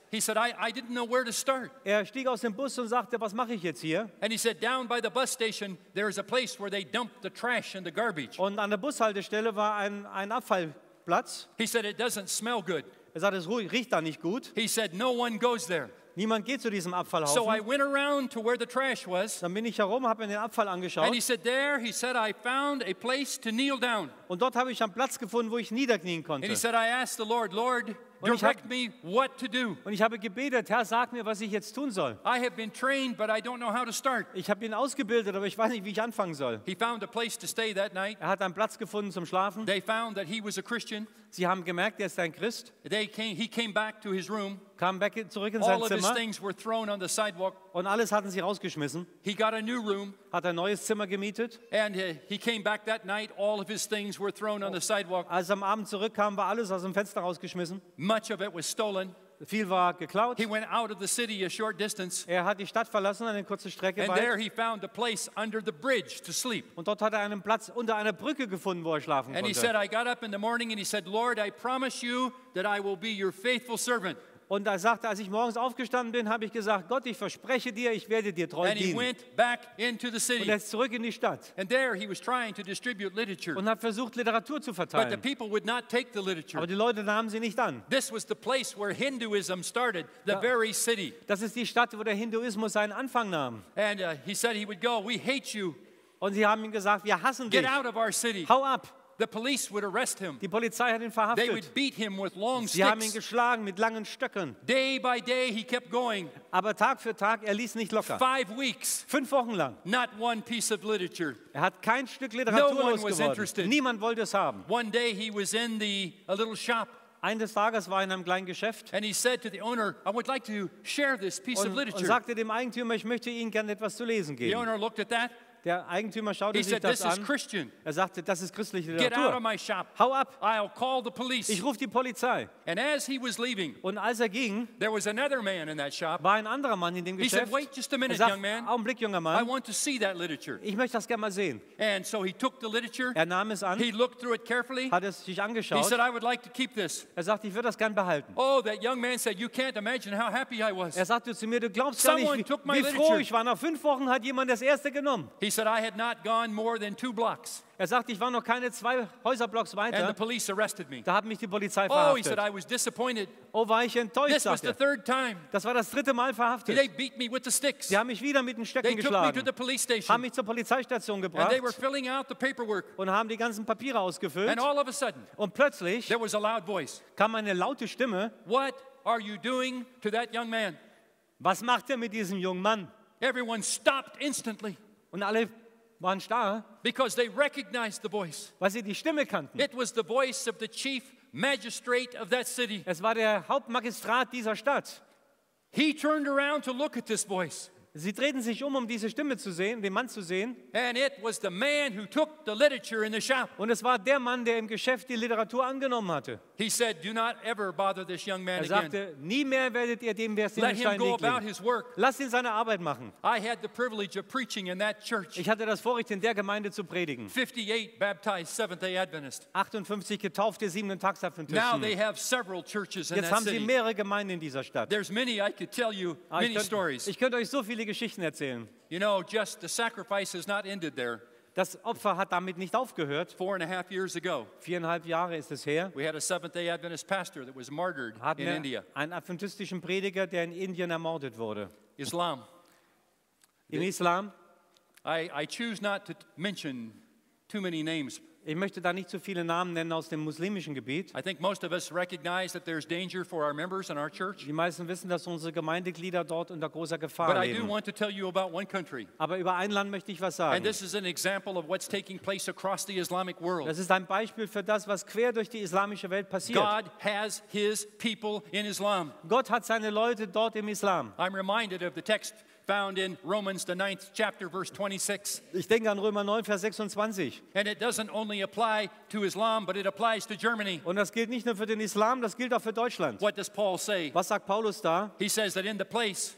S1: he said, I didn't know where to start.
S2: Er stieg aus dem Bus und sagte, was mache ich jetzt hier?
S1: And he said, down by the bus station, there's a place where they dump the trash and the garbage.
S2: Und an der Bushaltestelle war ein Abfallplatz.
S1: He said, it doesn't smell good.
S2: Er sagte, es riecht da nicht gut.
S1: He said, no one goes there.
S2: Niemand geht zu diesem
S1: So I
S2: Abfallhaufen.
S1: went around to where the trash was.
S2: Dann bin ich herum, habe mir den Abfall angeschaut.
S1: And he said, there, he said, I found a place to kneel down.
S2: Und dort habe ich einen Platz gefunden, wo ich niederknien
S1: And he
S2: konnte.
S1: said, I asked the Lord, Lord,
S2: Und ich
S1: direct me what to do.
S2: Und ich habe gebetet, Herr, sag mir, was ich jetzt tun soll.
S1: I have been trained, but I don't know how to start.
S2: Ich habe ihn ausgebildet, aber ich weiß nicht, wie ich anfangen soll.
S1: He found a place to stay that night.
S2: Er hat einen Platz gefunden zum Schlafen.
S1: They found that he was a Christian.
S2: Sie haben gemerkt, er ist ein Christ.
S1: He came back to his room.
S2: Kam zurück in sein
S1: All of his
S2: Zimmer
S1: things were thrown on the sidewalk.
S2: und alles hatten sie rausgeschmissen.
S1: He got a new room,
S2: Hat ein neues Zimmer gemietet.
S1: and he came back that night. All of his things were thrown on the sidewalk.
S2: Als er am Abend zurückkam, war alles aus dem Fenster rausgeschmissen.
S1: Much of it was stolen.
S2: Viel war geklaut.
S1: He went out of the city a short distance,
S2: Er hat die Stadt verlassen, eine kurze Strecke
S1: and there
S2: weit.
S1: he found a place under the bridge to sleep.
S2: Und dort hat er einen Platz unter einer Brücke gefunden, wo er schlafen
S1: And he said,
S2: konnte.
S1: I got up in the morning and he said, Lord, I promise you that I will be your faithful servant.
S2: Und er sagte, als ich morgens aufgestanden bin, habe ich gesagt, Gott, ich verspreche dir, ich werde dir treu
S1: And he
S2: dienen.
S1: went back into the
S2: Und
S1: city.
S2: er ist zurück in die Stadt
S1: And there he was trying to distribute literature.
S2: und hat versucht, Literatur zu
S1: But the
S2: verteilen.
S1: people would not take the literature.
S2: Aber die Leute nahmen sie nicht an.
S1: This was the place where Hinduism started, the very city.
S2: Das ist die Stadt, wo der Hinduismus seinen Anfang nahm.
S1: And he said he would go, we hate you,
S2: Und sie haben ihm gesagt, wir hassen
S1: get
S2: dich.
S1: out of our city.
S2: Hau ab.
S1: The police would arrest him.
S2: Die Polizei hat ihn
S1: They
S2: verhaftet.
S1: would beat him with long
S2: Sie haben ihn
S1: sticks.
S2: geschlagen mit langen Stöcken.
S1: Day by day he kept going.
S2: Aber Tag für Tag, er ließ nicht locker.
S1: 5 weeks,
S2: 5 Wochen lang.
S1: not one piece of literature.
S2: Er hat kein Stück
S1: No
S2: Literatur
S1: one was interested.
S2: losgeworden. Niemand wollte es haben.
S1: One day he was in a little shop
S2: Eines Tages war er in einem kleinen Geschäft
S1: and he said to the owner, I would like to share this piece of
S2: und
S1: literature.
S2: sagte dem Eigentümer, ich möchte Ihnen gerne etwas zu lesen
S1: The
S2: geben.
S1: owner looked at that.
S2: Der Eigentümer schaute
S1: He
S2: sich
S1: said,
S2: das
S1: this is
S2: an.
S1: Christian.
S2: Er sagte, das ist christliche
S1: Get out of
S2: Literatur.
S1: my shop.
S2: Hau ab,
S1: I'll call the police.
S2: ich rufe die Polizei.
S1: And as he was leaving,
S2: Und als er ging,
S1: there was another man in that shop.
S2: war ein anderer Mann in dem
S1: He said,
S2: Geschäft.
S1: wait just a
S2: Er
S1: minute,
S2: sagt,
S1: young man.
S2: Augenblick, junger
S1: I
S2: Mann,
S1: want to see that literature.
S2: ich möchte das gerne mal sehen.
S1: And so he took the literature.
S2: Er nahm es an,
S1: He looked through it carefully.
S2: hat es sich
S1: He
S2: angeschaut.
S1: said, I would like to keep this.
S2: Er sagte, ich würde das gern behalten.
S1: Oh, that young man said, you can't imagine how happy I was.
S2: Er sagte zu mir, du glaubst gar
S1: Someone
S2: nicht,
S1: took my
S2: wie froh
S1: literature.
S2: ich war. Nach 5 Wochen hat jemand das erste genommen.
S1: He said, I had not gone more than 2 blocks.
S2: Er sagte, ich war noch keine 2 Häuserblocks
S1: And the
S2: weiter.
S1: police arrested me.
S2: Da hat mich die Polizei
S1: Oh, he said,
S2: verhaftet.
S1: I was disappointed.
S2: Oh, war ich enttäuscht,
S1: This was
S2: sagte
S1: the
S2: er.
S1: 3rd time.
S2: Das war das 3. Mal
S1: They
S2: verhaftet.
S1: beat me with the sticks.
S2: Sie haben mich wieder mit den
S1: They
S2: Stöcken
S1: took me to
S2: geschlagen,
S1: the police
S2: haben
S1: station.
S2: mich zur Polizeistation
S1: And
S2: gebracht
S1: they were filling out the paperwork.
S2: und haben die ganzen Papiere ausgefüllt.
S1: And all of a sudden,
S2: Und plötzlich
S1: there was a loud voice.
S2: kam eine laute Stimme.
S1: What are you doing to that young man?
S2: Was macht er mit diesem jungen Mann?
S1: Everyone stopped instantly
S2: Und alle waren starr,
S1: because they recognized the voice.
S2: weil sie die Stimme kannten.
S1: It was the voice of the chief magistrate of that city.
S2: Es war der Hauptmagistrat dieser Stadt.
S1: He turned around to look at this voice.
S2: Sie drehten sich um diese Stimme zu sehen, den Mann zu sehen.
S1: And it was the man who took the literature in the shop.
S2: Und es war der Mann, der im Geschäft die Literatur angenommen hatte.
S1: He said, "Do not ever bother this young man
S2: Er
S1: again.
S2: sagte, nie mehr werdet ihr dem Vers in
S1: Let
S2: den
S1: him
S2: Stein
S1: go about
S2: legen.
S1: his work."
S2: Lasst ihn seine Arbeit machen.
S1: I had the privilege of preaching in that church.
S2: Ich hatte das Vorrecht, in der Gemeinde zu predigen.
S1: 58 baptized Seventh-day Adventists.
S2: 58 getaufte
S1: Now
S2: Siebenten-Tags-Adventisten.
S1: they have several churches in
S2: Jetzt
S1: that
S2: haben sie
S1: city.
S2: mehrere Gemeinden in dieser Stadt.
S1: There's many, I could tell you many stories.
S2: Ich könnte euch so viele Geschichten erzählen.
S1: You know, just the sacrifice has not ended there.
S2: Das Opfer hat damit nicht aufgehört.
S1: 4.5 years ago,
S2: 4,5 Jahre ist es her.
S1: we had a Seventh-day Adventist pastor that was martyred
S2: Hatten
S1: in
S2: wir
S1: India.
S2: einen adventistischen Prediger, der in Indien ermordet wurde.
S1: Islam.
S2: Im Islam,
S1: I choose not to mention too many names.
S2: ich möchte da nicht so viele Namen nennen aus dem muslimischen Gebiet.
S1: I think most of us recognize that there's danger for our members in our church.
S2: Die meisten wissen, dass unsere Gemeindeglieder dort unter großer
S1: But
S2: Gefahr
S1: I do
S2: leben.
S1: want to tell you about one country.
S2: Aber über ein Land möchte ich was
S1: And
S2: sagen.
S1: this is an example of what's taking place across the Islamic world.
S2: Das ist ein Beispiel für das, was quer durch die islamische Welt passiert.
S1: God has his people in Islam.
S2: Gott hat seine Leute dort im Islam.
S1: I'm reminded of the text found in Romans, the 9th chapter, verse 26.
S2: Ich denke an Römer 9, Vers 26.
S1: And it doesn't only apply to Islam, but it applies to Germany.
S2: Und das gilt nicht nur für den Islam, das gilt auch für Deutschland.
S1: What does Paul say?
S2: Was sagt Paulus da?
S1: He says that in the place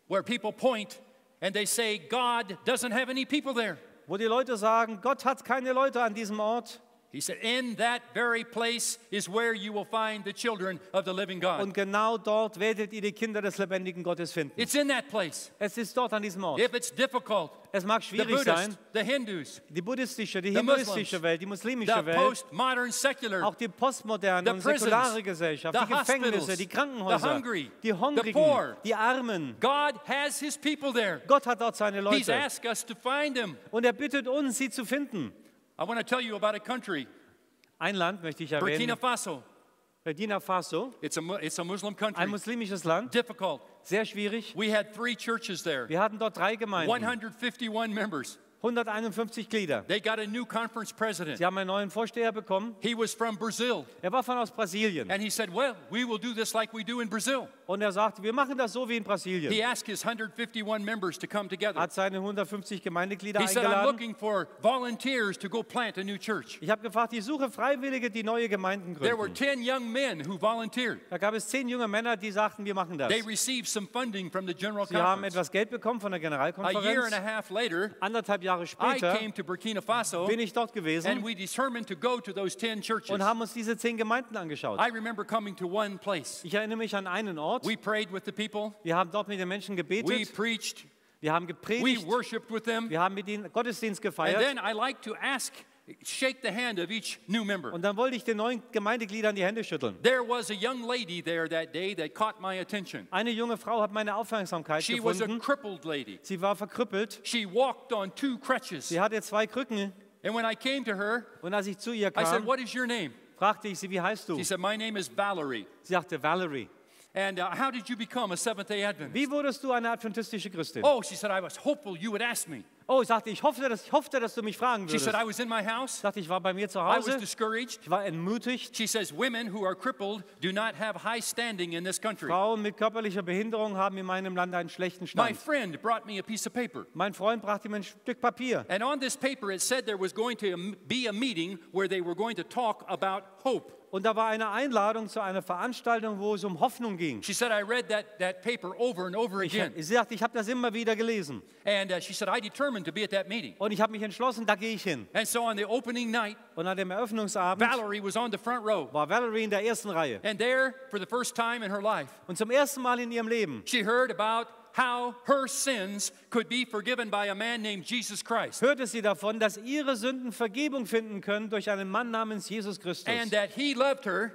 S1: where people point and they say God doesn't have any people there.
S2: Wo die Leute sagen, Gott hat keine Leute an diesem Ort.
S1: He said, in that very place is where you will find the children of the living God.
S2: Und genau dort werdet ihr die Kinder des lebendigen Gottes finden.
S1: It's in that place.
S2: Es ist dort an diesem Ort.
S1: If it's difficult,
S2: Es mag
S1: the
S2: schwierig sein,
S1: Buddhists, the Hindus,
S2: die buddhistische, die
S1: the
S2: hinduistische
S1: Muslims,
S2: Welt, die
S1: the
S2: muslimische Welt,
S1: postmodern secular,
S2: auch die postmoderne
S1: the
S2: und
S1: prisons,
S2: säkulare Gesellschaft,
S1: the
S2: die Gefängnisse,
S1: hospitals,
S2: die
S1: the
S2: Krankenhäuser,
S1: hungry,
S2: die
S1: the
S2: Hungrigen,
S1: poor.
S2: die Armen.
S1: God has his people there.
S2: Gott hat dort seine
S1: He's
S2: Leute.
S1: asked us to find them.
S2: Und er bittet uns, sie zu finden.
S1: I want to tell you about a country,
S2: Ein Land möchte ich
S1: Burkina
S2: erwähnen,
S1: Faso.
S2: Burkina Faso,
S1: It's a Muslim
S2: ein
S1: country.
S2: muslimisches Land,
S1: Difficult.
S2: sehr schwierig.
S1: We had 3 churches there,
S2: Wir hatten dort 3 Gemeinden,
S1: 151 members.
S2: 151 Glieder.
S1: They got a new conference president.
S2: Sie haben einen neuen Vorsteher bekommen.
S1: He was from Brazil.
S2: Er war aus Brasilien.
S1: And he said, well, we will do this like we do in Brazil.
S2: Und er sagte, wir machen das so wie in Brasilien.
S1: He asked his 151 members to come together.
S2: Hat seine 150 Gemeindeglieder
S1: He said, I'm
S2: eingeladen.
S1: looking for volunteers to go plant a new church.
S2: Ich habe gefragt, ich suche Freiwillige, die neue Gemeinden
S1: There were
S2: gründen.
S1: 10 young men who volunteered.
S2: Da gab es 10 junge Männer, die sagten, wir machen das.
S1: They received some funding from the General
S2: Sie haben
S1: Conference.
S2: etwas Geld bekommen von der
S1: A year
S2: Generalkonferenz.
S1: and a half later,
S2: 1,5 Jahre
S1: I
S2: später
S1: came to Burkina Faso
S2: bin ich dort
S1: and
S2: gewesen
S1: we determined to go to those 10 churches.
S2: und haben uns diese 10 Gemeinden angeschaut.
S1: I remember coming to one place.
S2: Ich erinnere mich an einen Ort.
S1: We prayed with the people.
S2: Wir haben dort mit den Menschen
S1: We
S2: gebetet.
S1: preached.
S2: Wir haben
S1: We
S2: gepredigt.
S1: worshiped with them.
S2: Wir haben mit ihnen Gottesdienst
S1: And
S2: gefeiert.
S1: then I like to shake the hand of each new member.
S2: Und dann wollte ich den neuen Gemeindegliedern die Hände schütteln.
S1: There was a young lady there that day that caught my attention.
S2: Eine junge Frau hat meine Aufmerksamkeit
S1: She was a
S2: gefunden.
S1: crippled lady.
S2: Sie war verkrüppelt.
S1: She walked on 2 crutches.
S2: Sie hatte 2 Krücken.
S1: And when I came to her,
S2: Und als ich zu ihr
S1: I said,
S2: kam,
S1: what is your name?
S2: fragte ich sie, wie heißt du?
S1: She said, my name is Valerie.
S2: Sie sagte, Valerie.
S1: And how did you become a Seventh-day Adventist?
S2: Wie wurdest du eine adventistische Christin?
S1: Oh, she said, I was hopeful you would ask me.
S2: Oh, ich sagte, ich hoffte, dass du mich fragen
S1: She
S2: würdest.
S1: said, I
S2: Ich
S1: was in my house.
S2: sagte, ich war bei mir zu
S1: I was
S2: Hause.
S1: discouraged.
S2: Ich war entmutigt.
S1: She says, women who are crippled do not have high standing in this country.
S2: Frauen mit körperlicher Behinderung haben in meinem Land einen schlechten
S1: My
S2: Stand.
S1: friend brought me a piece of paper.
S2: Mein Freund brachte mir ein Stück Papier.
S1: And on this paper, it said there was going to be a meeting where they were going to talk about hope.
S2: Und da war eine Einladung zu einer Veranstaltung, wo es um Hoffnung ging.
S1: She said, I read that paper over and over again.
S2: Sie sagte, ich habe das immer wieder gelesen.
S1: And she said, I determined to be at that meeting.
S2: Und ich habe mich entschlossen, da gehe ich hin.
S1: And so on the opening night,
S2: Und an dem Eröffnungsabend
S1: Valerie was on the front row.
S2: war Valerie in der ersten Reihe.
S1: And there, for the first time in her life,
S2: Und zum ersten Mal in ihrem Leben
S1: she heard about how her sins could be forgiven by a man named Jesus Christ.
S2: hörte sie davon, dass ihre Sünden Vergebung finden können durch einen Mann namens Jesus Christus.
S1: And that he loved her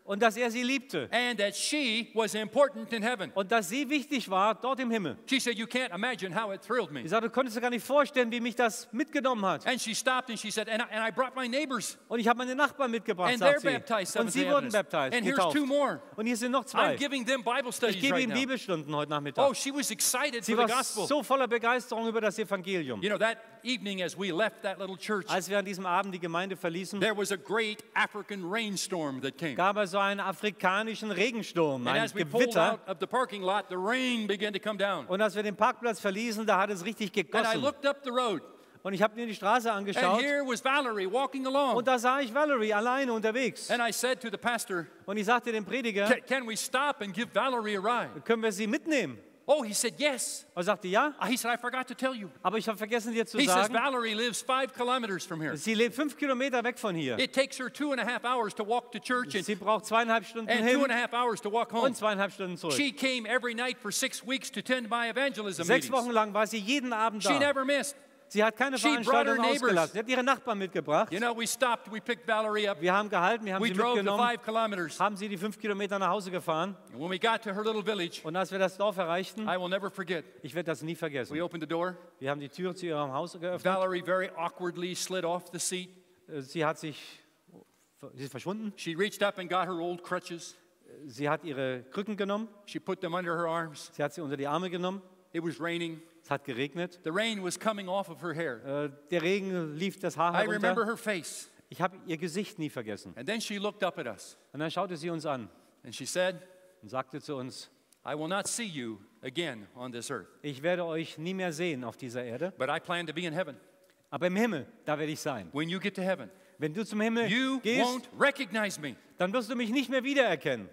S2: und dass er sie liebte
S1: and that she was important in heaven.
S2: und dass sie wichtig war dort im Himmel.
S1: She said, you can't imagine how it thrilled me.
S2: Sie sagte, du konntest dir gar nicht vorstellen, wie mich das mitgenommen hat.
S1: And she stopped and she said, and I brought my neighbors.
S2: Und ich habe meine Nachbarn mitgebracht,
S1: And
S2: sagt
S1: they're
S2: sie.
S1: baptized
S2: Und sie wurden
S1: Seventh-day Adventists. And here's
S2: getauft.
S1: 2 more.
S2: Und hier sind noch
S1: I'm
S2: 2.
S1: giving them Bible
S2: Ich
S1: studies
S2: gebe
S1: right
S2: ihnen
S1: now.
S2: Bibelstunden heute
S1: Oh,
S2: Nachmittag.
S1: she was excited
S2: Sie
S1: for the
S2: war
S1: gospel.
S2: so voller Begeisterung über das Evangelium.
S1: You know, that evening as we left that little church,
S2: Als wir an diesem Abend die Gemeinde verließen,
S1: there was a great African rainstorm that came.
S2: gab es so einen afrikanischen Regensturm,
S1: And
S2: ein
S1: as we pulled
S2: Gewitter.
S1: out of the parking lot, the rain began to come down.
S2: Und als wir den Parkplatz verließen, da hat es richtig
S1: And I
S2: gegossen.
S1: looked up the road,
S2: Und ich habe mir die Straße
S1: and
S2: angeschaut
S1: here was Valerie walking along.
S2: und da sah ich Valerie alleine unterwegs.
S1: And I said to the pastor,
S2: Und ich sagte dem Prediger,
S1: can we stop and give Valerie a ride?
S2: können wir sie mitnehmen?
S1: Oh, he said, yes.
S2: Und er sagte, ja,
S1: He said, I forgot to tell you.
S2: aber ich habe vergessen dir zu
S1: He says,
S2: sagen,
S1: Valerie lives 5 kilometers from here.
S2: sie lebt 5 Kilometer weg von hier.
S1: It takes her 2.5 hours to walk to church
S2: Sie braucht 2,5 Stunden
S1: and
S2: hin
S1: 2.5 hours to walk home.
S2: und 2,5 Stunden zurück.
S1: She came every night for 6 weeks to attend my evangelism
S2: 6
S1: meetings.
S2: Wochen lang war sie jeden Abend
S1: She
S2: da.
S1: never missed.
S2: Sie hat keine
S1: She brought
S2: Veranstaltung
S1: her neighbors.
S2: ausgelassen. Sie hat ihre Nachbarn mitgebracht.
S1: You know, we stopped, we picked Valerie up,
S2: Wir haben gehalten, wir haben
S1: we
S2: sie
S1: drove the
S2: mitgenommen,
S1: 5 kilometers.
S2: haben sie die 5 Kilometer nach Hause gefahren.
S1: And when we got to her little village,
S2: Und als wir das Dorf erreichten,
S1: I will never forget,
S2: ich werde das nie
S1: we
S2: vergessen.
S1: opened the door.
S2: Wir haben die Tür zu ihrem Haus geöffnet.
S1: Valerie very awkwardly slid off the seat.
S2: Sie ist verschwunden.
S1: She reached up and got her old crutches.
S2: Sie hat ihre Krücken genommen.
S1: She put them under her arms.
S2: Sie hat sie unter die Arme genommen.
S1: It was raining.
S2: Es hat geregnet.
S1: The rain was coming off of her hair.
S2: Der Regen lief das Haar
S1: I remember
S2: herunter.
S1: her face.
S2: Ich habe ihr Gesicht nie vergessen.
S1: And then she looked up at us
S2: Und dann schaute sie uns an
S1: and she said,
S2: und sagte zu uns,
S1: I will not see you again on this earth,
S2: ich werde euch nie mehr sehen auf dieser Erde,
S1: but I plan to be in heaven.
S2: aber im Himmel, da werde ich sein.
S1: When you get to heaven,
S2: Wenn du zum Himmel
S1: you
S2: gehst,
S1: won't recognize me
S2: dann wirst du mich nicht mehr wiedererkennen,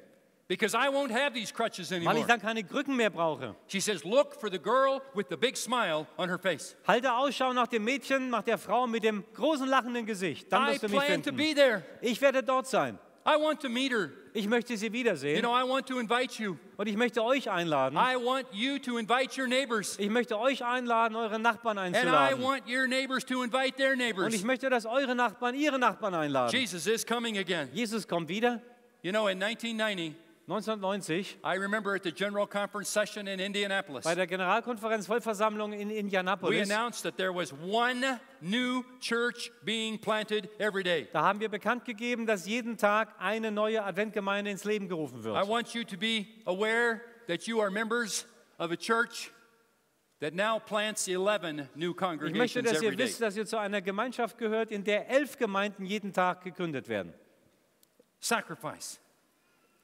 S1: because I won't have these crutches
S2: weil ich
S1: anymore.
S2: dann keine Krücken mehr brauche.
S1: She says, look for the girl with the big smile on her face.
S2: Halte Ausschau nach dem Mädchen, nach der Frau mit dem großen lachenden Gesicht. Dann
S1: I
S2: wirst du mich
S1: plan to
S2: finden.
S1: be there.
S2: Ich werde dort sein.
S1: I want to meet her.
S2: Ich möchte sie
S1: You
S2: wiedersehen
S1: know, I want to invite you.
S2: und ich möchte euch einladen.
S1: I want you to invite your neighbors.
S2: Ich möchte euch einladen, eure Nachbarn
S1: And I
S2: einzuladen.
S1: want your neighbors to invite their
S2: Und
S1: neighbors.
S2: ich möchte, dass eure Nachbarn ihre Nachbarn einladen.
S1: Jesus is coming again.
S2: Jesus kommt wieder.
S1: You know, in 1990,
S2: 1990
S1: I remember at the General Conference session in Indianapolis,
S2: bei der Generalkonferenz Vollversammlung in
S1: we
S2: Indianapolis.
S1: announced that there was one new church being planted every day.
S2: Da haben wir bekannt gegeben, dass jeden Tag eine neue Adventgemeinde ins Leben gerufen
S1: I
S2: wird.
S1: want you to be aware that you are members of a church that now plants 11 new
S2: Ich möchte,
S1: congregations
S2: dass
S1: every
S2: ihr
S1: day.
S2: wisst, dass ihr zu einer Gemeinschaft gehört, in der 11 Gemeinden jeden Tag gegründet werden.
S1: Sacrifice.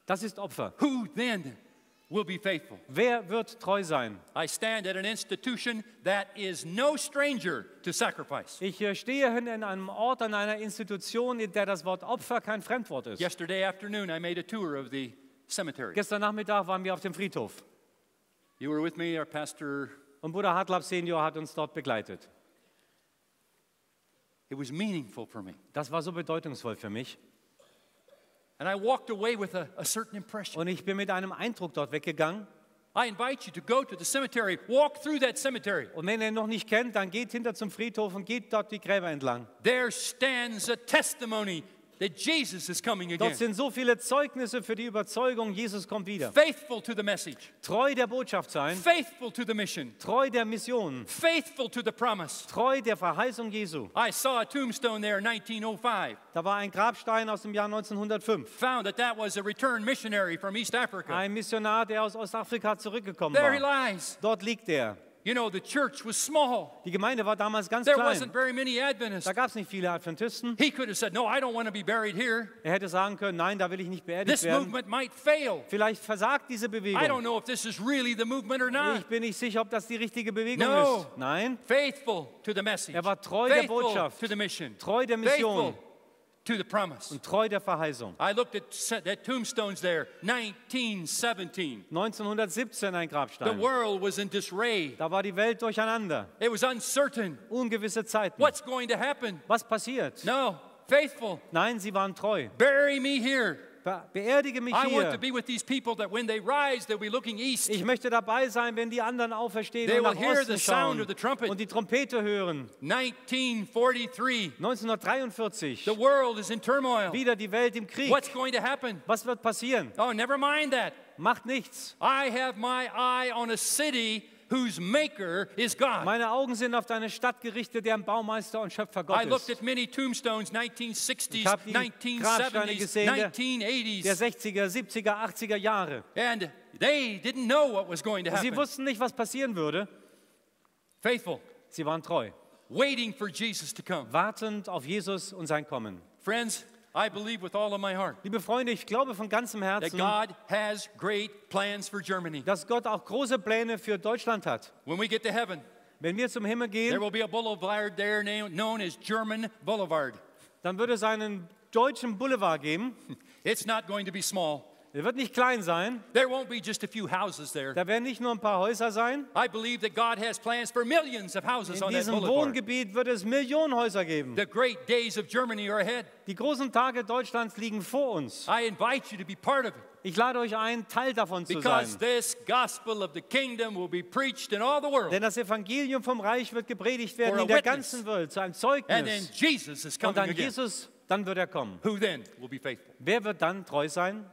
S2: Das ist Opfer.
S1: Who then will be faithful?
S2: Wer wird treu sein?
S1: I stand at an institution that is no stranger to sacrifice.
S2: Ich stehe hin in einem Ort, an einer Institution, in der das Wort Opfer kein Fremdwort ist.
S1: Yesterday afternoon, I made a tour of the cemetery.
S2: Gestern Nachmittag waren wir auf dem Friedhof
S1: You were with me, our pastor.
S2: und Bruder Hartlaub Senior hat uns dort begleitet.
S1: It was meaningful for me.
S2: Das war so bedeutungsvoll für mich.
S1: And I walked away with a certain impression.
S2: Und ich bin mit einem Eindruck dort weggegangen.
S1: I invite you to go to the cemetery, walk through that cemetery.
S2: Und wenn ihr ihn noch nicht kennt, dann geht hinter zum Friedhof und geht dort die Gräber entlang.
S1: There stands a testimony that Jesus is coming
S2: Dort
S1: again.
S2: sind so viele Zeugnisse für die Überzeugung, Jesus kommt wieder.
S1: Faithful to the message,
S2: Treu der Botschaft sein,
S1: faithful to the mission,
S2: treu der Mission,
S1: faithful to the promise.
S2: treu der Verheißung Jesu.
S1: I saw a tombstone there in 1905.
S2: Da war ein Grabstein aus dem Jahr 1905.
S1: Found that was a returned missionary from East Africa.
S2: Ein Missionar, der aus Ostafrika zurückgekommen
S1: There he
S2: war.
S1: lies.
S2: Dort liegt er.
S1: You know, the church was small.
S2: Die Gemeinde war damals ganz
S1: There
S2: klein.
S1: wasn't very many Adventists.
S2: Da gab es nicht viele Adventisten.
S1: He could have said, no, I don't want to be buried here.
S2: Er hätte sagen können, nein, da will ich nicht beerdigt
S1: This
S2: werden.
S1: movement might fail.
S2: Vielleicht versagt diese
S1: I don't
S2: Bewegung.
S1: know if this is really the movement or
S2: Ich
S1: not.
S2: bin nicht sicher, ob das die richtige Bewegung
S1: No.
S2: ist. Nein,
S1: Faithful to the message.
S2: Er war treu der
S1: Faithful
S2: Botschaft.
S1: to the mission.
S2: treu der Mission
S1: Faithful to the promise.
S2: und treu der Verheißung.
S1: I looked at tombstones there, 1917.
S2: 1917 ein
S1: The
S2: Grabstein.
S1: world was in disarray.
S2: Da war die Welt durcheinander.
S1: It was uncertain.
S2: Ungewisse Zeiten.
S1: What's going to happen?
S2: Was passiert?
S1: No, faithful.
S2: Nein, sie waren treu.
S1: Bury me here.
S2: Beerdige mich
S1: I want to
S2: hier.
S1: be with these people that when they rise, they'll be looking east.
S2: Ich möchte dabei sein, wenn die anderen auferstehen
S1: They
S2: und
S1: will
S2: nach
S1: hear
S2: Osten
S1: the sound
S2: schauen
S1: of the trumpet.
S2: und die Trompete hören.
S1: 1943.
S2: 1943.
S1: The world is in turmoil.
S2: Wieder die Welt im Krieg.
S1: What's going to happen?
S2: Was wird passieren?
S1: Oh, never mind that.
S2: Macht nichts.
S1: I have my eye on a city whose maker is God.
S2: Meine Augen sind auf deine Stadt gerichtet, deren Baumeister und Schöpfer Gott
S1: I looked
S2: ist.
S1: at many tombstones, 1960s,
S2: Ich habe die Grabsteine
S1: 1970s,
S2: gesehen der
S1: 1980s,
S2: 60er, 70er, 80er Jahre.
S1: and they didn't know what was going to
S2: Sie
S1: happen.
S2: wussten nicht, was passieren würde.
S1: Faithful,
S2: Sie waren treu,
S1: waiting for Jesus to come.
S2: wartend auf Jesus und sein Kommen.
S1: Friends, I believe with all of my heart
S2: Liebe Freunde, ich glaube von ganzem
S1: that
S2: Herzen,
S1: God has great plans for Germany.
S2: dass Gott auch große Pläne für Deutschland hat.
S1: When we get to heaven,
S2: Wenn wir zum Himmel
S1: there
S2: gehen,
S1: will be a boulevard there known as German Boulevard.
S2: dann wird es einen deutschen Boulevard geben.
S1: It's not going to be small.
S2: Er wird nicht klein sein.
S1: There won't be just a few houses there.
S2: Da werden nicht nur ein paar Häuser sein.
S1: I believe that God has plans for millions of houses
S2: In
S1: on that
S2: diesem
S1: boulevard.
S2: Wohngebiet wird es Millionen Häuser geben.
S1: The great days of Germany are ahead.
S2: Die großen Tage Deutschlands liegen vor uns.
S1: I invite you to be part of it
S2: Ich lade euch ein, Teil davon zu sein.
S1: because this gospel of the kingdom will be preached in all the world.
S2: Denn das Evangelium vom Reich wird gepredigt werden
S1: For a
S2: in der
S1: witness.
S2: ganzen Welt, zu einem
S1: And then
S2: Zeugnis.
S1: Jesus is
S2: Und
S1: coming
S2: dann
S1: again.
S2: Jesus, dann wird er kommen.
S1: Who then will be faithful?
S2: Wer wird dann treu sein?